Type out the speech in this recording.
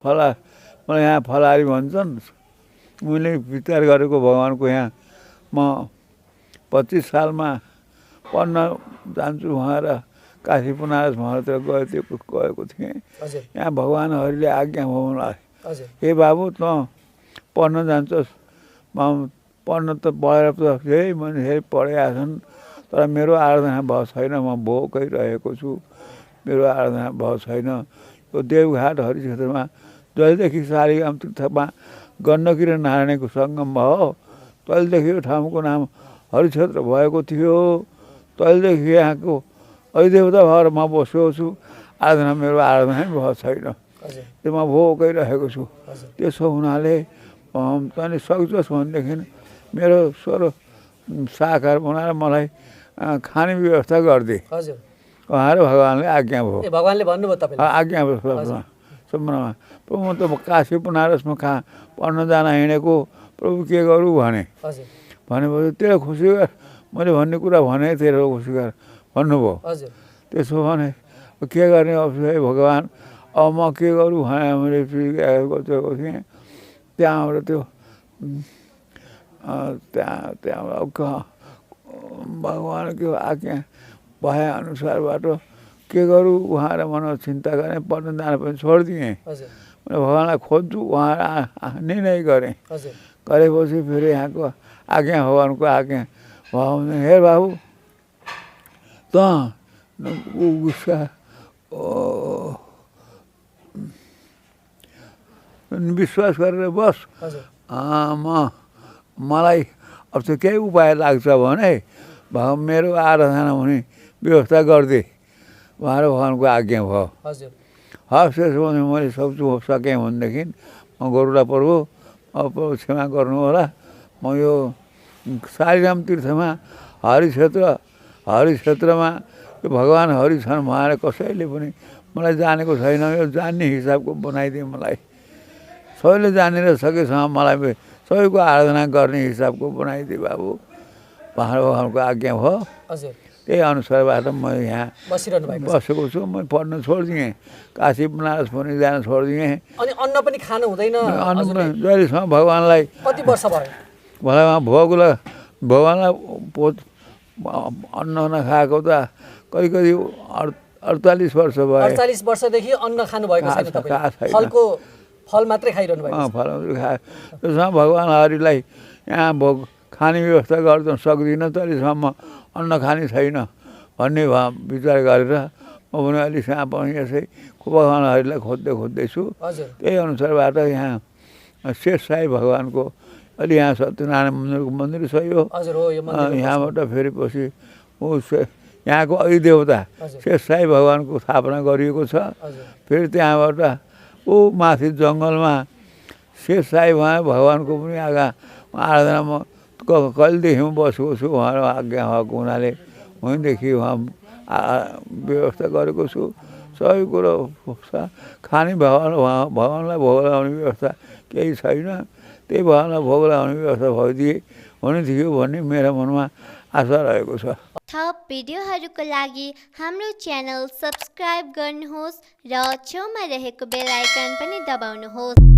फला मलाई यहाँ फलारी भन्छन्। मैले विचार गरेको भगवानको यहाँ म 25 सालमा पढ्न जान्छु भनेर काशी बनारस महातिर गएको थिएँ। यहाँ भगवान हरिले आज्ञा भयो मलाई, हे बाबु त पढ्न जान्छस्। म पढ्न त पढेर त धेरै मान्छेहरू पढेका छन्, तर मेरो आराधना भएको छैन। म भोकै रहेको छु, मेरो आराधना भएको छैन। यो देवघाट हरिक्षेत्रमा जहिलेदेखि सालिग्राम तीर्थमा गण्डकी र नारायणको सङ्गम भयो, तहिलेदेखि यो ठाउँको नाम हरिक्षेत्र भएको थियो। तहिलेदेखि यहाँको अधिदेवता भएर म बसेको छु। आराधना मेरो आराधना भएको छैन, त्यो म भोकै रहेको छु। त्यसो हुनाले तैँले सक्छस् भनेदेखि मेरो स्वर साकार बनाएर मलाई खाने व्यवस्था गरिदिए उहाँहरू भगवान्ले आज्ञा भयो। भगवान्ले भन्नुभयो तपाईलाई? आज्ञा भयो सम्बन्धमा। प्रभु म त काशी बनारसमा पढ्न जान हिँडेको, प्रभु के गरौँ भने भनेपछि तेरो खुसी गर, मैले भन्ने कुरा भने तेरो खुसी गर भन्नुभयो। त्यसो भने के गर्ने अवश्य भगवान्, अब म के गरौँ भने मैले गएको थिएँ। त्यहाँबाट त्यो त्यहाँबाट भगवानको आज्ञा भए अनुसारबाट के गरौँ उहाँलाई मन चिन्ता गरेँ। पढ्न जान पनि छोडिदिएँ। मैले भगवान्लाई खोज्छु उहाँ निर्णय गरेँ। गरेपछि फेरि यहाँको आज्ञा भगवान्को आज्ञा भयो भने, हे बाबु त विश्वास गरेर बस। मलाई अब चाहिँ केही उपाय लाग्छ भने मेरो आराधना हुने व्यवस्था गरिदिए उहाँहरू भगवान्को आज्ञा भयो। हस् त्यसो भने मैले सकेँ भनेदेखि म गरुडा प्रभु अब क्षमा गर्नु होला। म यो सालिग्राम तीर्थमा हरिक्षेत्रमा यो भगवान् हरि छन् भनेर कसैले पनि मलाई जानेको छैन। यो जान्ने हिसाबको बनाइदिए मलाई। सबैले जानेर सकेसम्म मलाई सबैको आराधना गर्ने हिसाबको बनाइदिए बाबु। भगवान्को आज्ञा भयो। त्यही अनुसारबाट म यहाँ बसेको छु। म पढ्न छोडिदिएँ, काशी बनारस पनि जान छोडिदिएँ। अनि अन्न पनि खानु हुँदैन? अन्न पनि जहिलेसम्म भगवान्लाई कति वर्ष भयो? भगवान्लाई अन्न नखाएको त कति 48 वर्ष भयो। 48 वर्षदेखि अन्न खानु भएको छैन तपाईले? फल मात्रै खाइरहनु भएको? फल मात्रै खाए। त्यसमा भगवान् हरिलाई यहाँ भोग खाने व्यवस्था गर्न सक्दिनँ, तहिलेसम्म अन्न खाने छैन भन्ने विचार गरेर म पनि अलिक सानो पनि यसै भगवान् हरिलाई खोज्दैछु। त्यही अनुसारबाट यहाँ शेष साई भगवान्को अलि यहाँ सत्यनारायण मन्दिर छ। यो यहाँबाट फेरि पछि यहाँको अधिदेवता शेष साई भगवान्को स्थापना गरिएको छ। फेरि त्यहाँबाट माथि जङ्गलमा शेष साई भगवान्को पनि आराधना म कहिलेदेखि बसेको छु। उहाँको आज्ञा भएको हुनाले वहीँदेखि उहाँ व्यवस्था गरेको छु। सबै कुरो खाने भगवान्लाई भोग लगाउने व्यवस्था केही छैन। त्यही भगवान्लाई भोग लगाउने व्यवस्था भइदिए हुने थियो भन्ने मेरो मनमा आशा रहेको छ। थप भिडियोहरूको लागि हाम्रो च्यानल सब्स्क्राइब गर्नुहोस् र छेउमा रहेको बेल आइकन पनि दबाउनुहोस्।